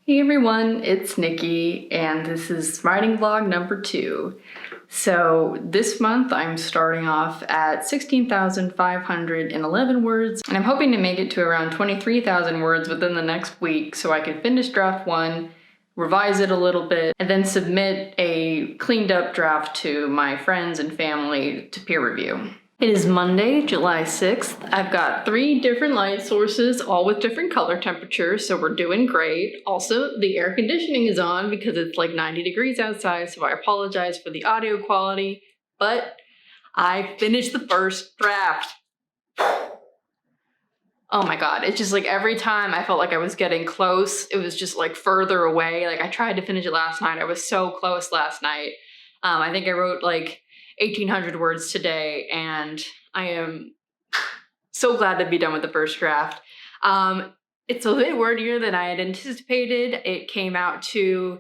Hey everyone, it's Nikki, and this is writing vlog number 2. So this month I'm starting off at 16,511 words, and I'm hoping to make it to around 23,000 words within the next week so I can finish draft 1, revise it a little bit, and then submit a cleaned up draft to my friends and family to peer review. It is Monday, July 6th. I've got 3 different light sources, all with different color temperatures, so we're doing great. Also, the air conditioning is on because it's like 90 degrees outside, so I apologize for the audio quality, but I finished the first draft. Oh my god, it's just like every time I felt like I was getting close, it was just like further away. Like I tried to finish it last night. I was so close last night. I think I wrote like 1,800 words today, and I am so glad to be done with the first draft. It's a bit wordier than I had anticipated. It came out to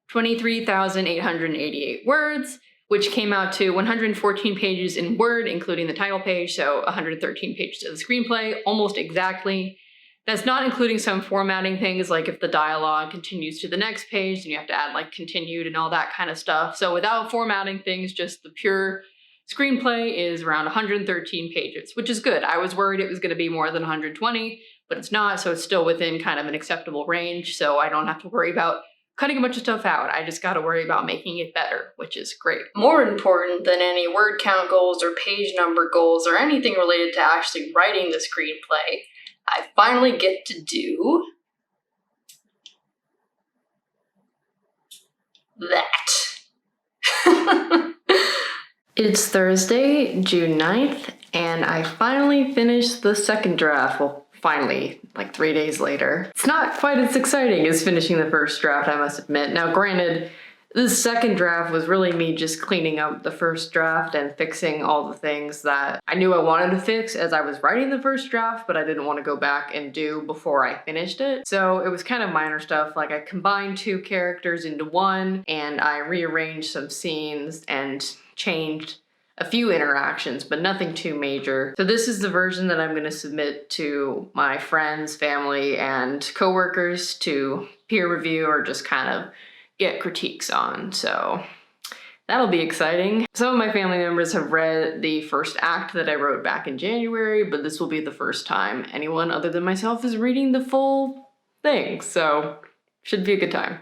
23,888 words, which came out to 114 pages in Word, including the title page, so 113 pages of the screenplay, almost exactly. That's not including some formatting things, like if the dialogue continues to the next page, then you have to add like continued and all that kind of stuff. So without formatting things, just the pure screenplay is around 113 pages, which is good. I was worried it was going to be more than 120, but it's not, so it's still within kind of an acceptable range, so I don't have to worry about cutting a bunch of stuff out. I just gotta worry about making it better, which is great. More important than any word count goals or page number goals or anything related to actually writing the screenplay, I finally get to do that. It's Thursday, June 9th, and I finally finished the second draft. Well, finally, like 3 days later. It's not quite as exciting as finishing the first draft, I must admit. Now, granted, the second draft was really me just cleaning up the first draft and fixing all the things that I knew I wanted to fix as I was writing the first draft, but I didn't want to go back and do before I finished it. So it was kind of minor stuff, like I combined 2 characters into one, and I rearranged some scenes and changed a few interactions, but nothing too major. So this is the version that I'm gonna submit to my friends, family, and coworkers to peer review or just kind of get critiques on, so that'll be exciting. Some of my family members have read the first act that I wrote back in January, but this will be the first time anyone other than myself is reading the full thing, so should be a good time.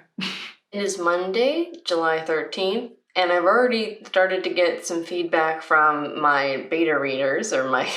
It is Monday, July 13th, and I've already started to get some feedback from my beta readers, or my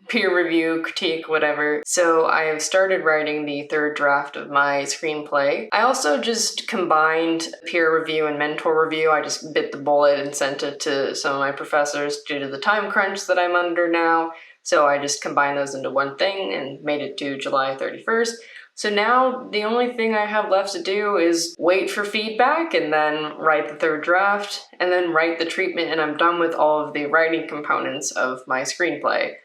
peer review, critique, whatever. So I have started writing the third draft of my screenplay. I also just combined peer review and mentor review. I just bit the bullet and sent it to some of my professors due to the time crunch that I'm under now. So I just combined those into one thing and made it due July 31st. So now the only thing I have left to do is wait for feedback and then write the third draft and then write the treatment, and I'm done with all of the writing components of my screenplay.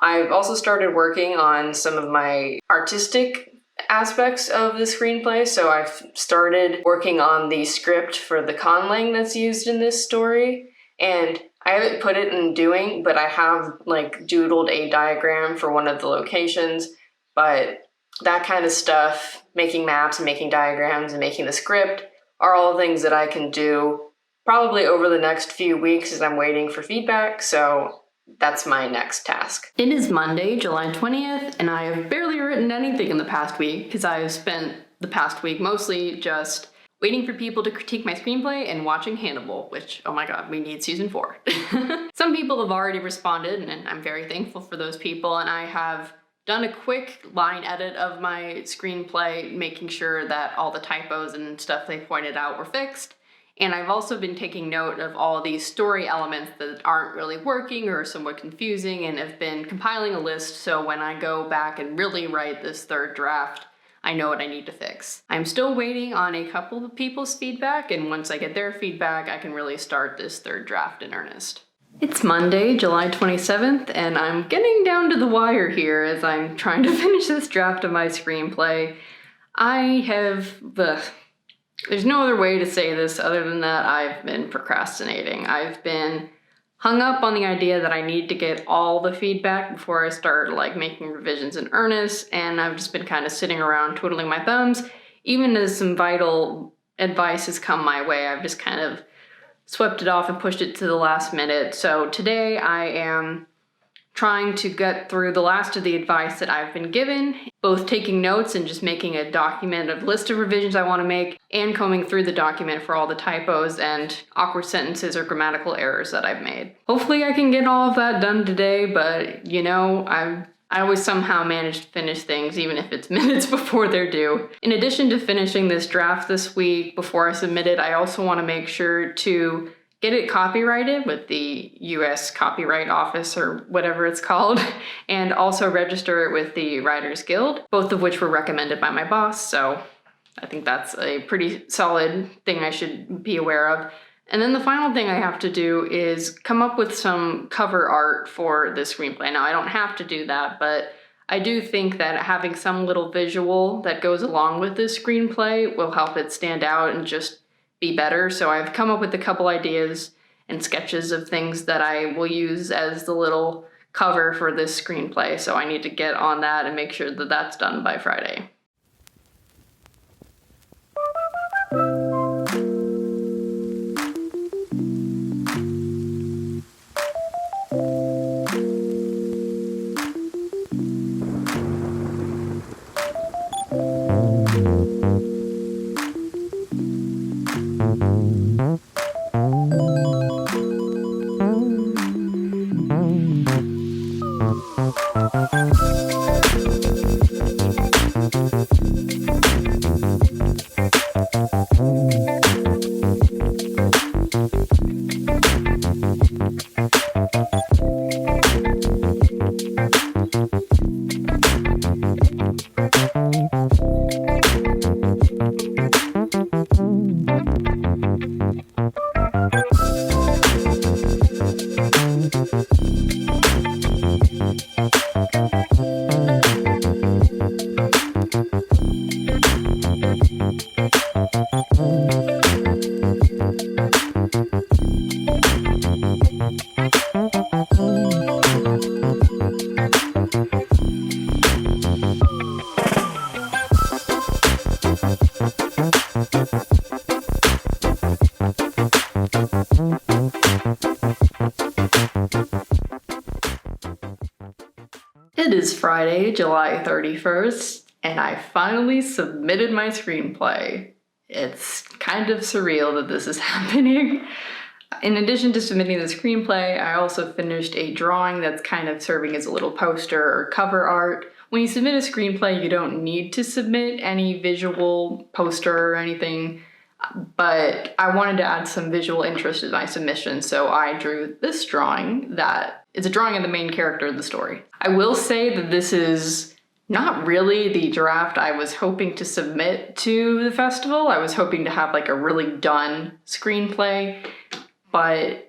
I've also started working on some of my artistic aspects of the screenplay, so I've started working on the script for the conlang that's used in this story, and I haven't put it in doing, but I have like doodled a diagram for one of the locations, but that kind of stuff, making maps and making diagrams and making the script, are all things that I can do probably over the next few weeks as I'm waiting for feedback, so that's my next task. It is Monday, July 20th, and I have barely written anything in the past week because I have spent the past week mostly just waiting for people to critique my screenplay and watching Hannibal, which, oh my god, we need season 4. Some people have already responded, and I'm very thankful for those people, and I have done a quick line edit of my screenplay, making sure that all the typos and stuff they pointed out were fixed. And I've also been taking note of all these story elements that aren't really working or are somewhat confusing, and have been compiling a list so when I go back and really write this third draft, I know what I need to fix. I'm still waiting on a couple of people's feedback, and once I get their feedback, I can really start this third draft in earnest. It's Monday, July 27th, and I'm getting down to the wire here as I'm trying to finish this draft of my screenplay. There's no other way to say this other than that I've been procrastinating. I've been hung up on the idea that I need to get all the feedback before I start like making revisions in earnest, and I've just been kind of sitting around twiddling my thumbs, even as some vital advice has come my way, I've just kind of swept it off and pushed it to the last minute. So today I am trying to get through the last of the advice that I've been given, both taking notes and just making a document of list of revisions I want to make, and combing through the document for all the typos and awkward sentences or grammatical errors that I've made. Hopefully I can get all of that done today, but you know, I always somehow manage to finish things even if it's minutes before they're due. In addition to finishing this draft this week before I submit it, I also want to make sure to get it copyrighted with the US Copyright Office or whatever it's called, and also register it with the Writers Guild, both of which were recommended by my boss, so I think that's a pretty solid thing I should be aware of. And then the final thing I have to do is come up with some cover art for the screenplay. Now, I don't have to do that, but I do think that having some little visual that goes along with this screenplay will help it stand out and just be better. So I've come up with a couple ideas and sketches of things that I will use as the little cover for this screenplay. So I need to get on that and make sure that that's done by Friday. It is Friday, July 31st, and I finally submitted my screenplay. It's kind of surreal that this is happening. In addition to submitting the screenplay, I also finished a drawing that's kind of serving as a little poster or cover art. When you submit a screenplay, you don't need to submit any visual poster or anything, but I wanted to add some visual interest in my submission, so I drew this drawing that is a drawing of the main character of the story. I will say that this is not really the draft I was hoping to submit to the festival. I was hoping to have like a really done screenplay, but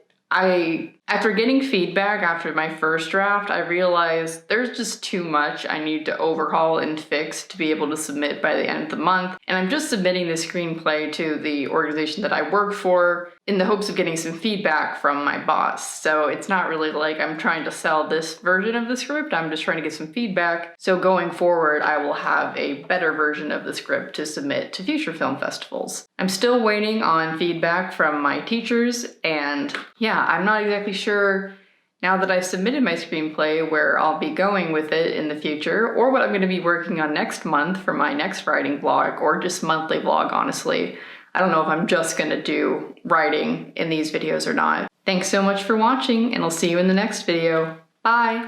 after getting feedback after my first draft, I realized there's just too much I need to overhaul and fix to be able to submit by the end of the month. And I'm just submitting the screenplay to the organization that I work for in the hopes of getting some feedback from my boss. So it's not really like I'm trying to sell this version of the script, I'm just trying to get some feedback. So going forward, I will have a better version of the script to submit to future film festivals. I'm still waiting on feedback from my teachers, and yeah, I'm not exactly sure now that I've submitted my screenplay where I'll be going with it in the future, or what I'm going to be working on next month for my next writing vlog, or just monthly vlog, honestly. I don't know if I'm just going to do writing in these videos or not. Thanks so much for watching, and I'll see you in the next video. Bye!